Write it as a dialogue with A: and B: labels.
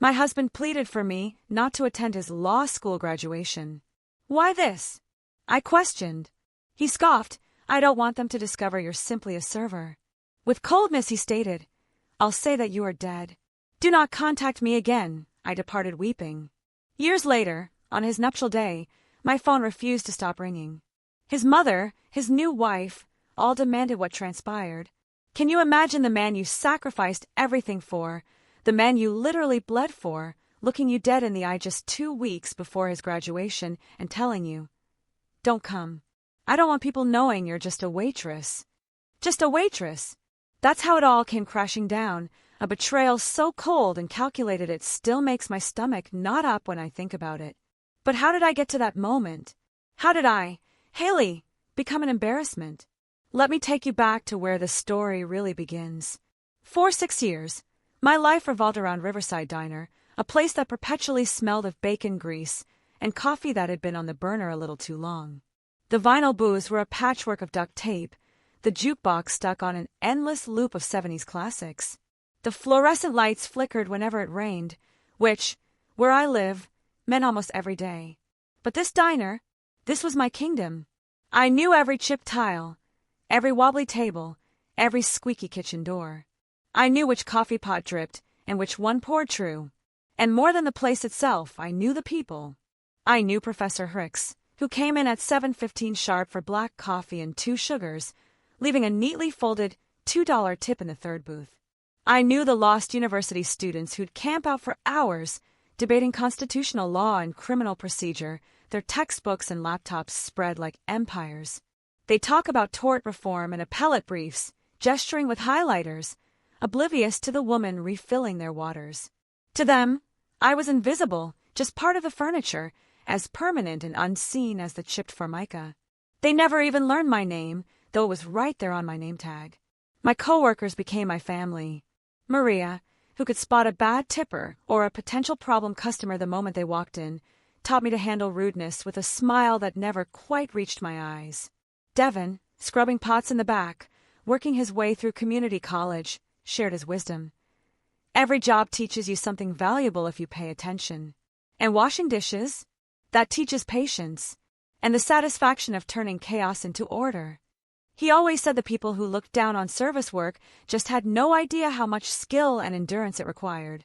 A: My husband pleaded for me not to attend his law school graduation. Why this? I questioned. He scoffed. I don't want them to discover you're simply a server. With coldness he stated, I'll say that you are dead. Do not contact me again. I departed weeping. Years later, on his nuptial day, my phone refused to stop ringing. His mother, his new wife, all demanded what transpired. Can you imagine the man you sacrificed everything for, the man you literally bled for, looking you dead in the eye just 2 weeks before his graduation and telling you, don't come. I don't want people knowing you're just a waitress. Just a waitress. That's how it all came crashing down, a betrayal so cold and calculated it still makes my stomach knot up when I think about it. But how did I get to that moment? How did I, Haley, become an embarrassment? Let me take you back to where the story really begins. For 6 years, my life revolved around Riverside Diner, a place that perpetually smelled of bacon grease and coffee that had been on the burner a little too long. The vinyl booths were a patchwork of duct tape, the jukebox stuck on an endless loop of 70s classics. The fluorescent lights flickered whenever it rained, which, where I live, meant almost every day. But this diner, this was my kingdom. I knew every chipped tile, every wobbly table, every squeaky kitchen door. I knew which coffee pot dripped and which one poured true. And more than the place itself, I knew the people. I knew Professor Hicks, who came in at 7:15 sharp for black coffee and 2 sugars, leaving a neatly folded $2 tip in the third booth. I knew the lost university students who'd camp out for hours, debating constitutional law and criminal procedure, their textbooks and laptops spread like empires. They talk about tort reform and appellate briefs, gesturing with highlighters, oblivious to the woman refilling their waters. To them, I was invisible, just part of the furniture, as permanent and unseen as the chipped formica. They never even learned my name, though it was right there on my name tag. My coworkers became my family. Maria, who could spot a bad tipper or a potential problem customer the moment they walked in, taught me to handle rudeness with a smile that never quite reached my eyes. Devin, scrubbing pots in the back, working his way through community college, shared his wisdom. Every job teaches you something valuable if you pay attention. And washing dishes, that teaches patience, and the satisfaction of turning chaos into order. He always said the people who looked down on service work just had no idea how much skill and endurance it required.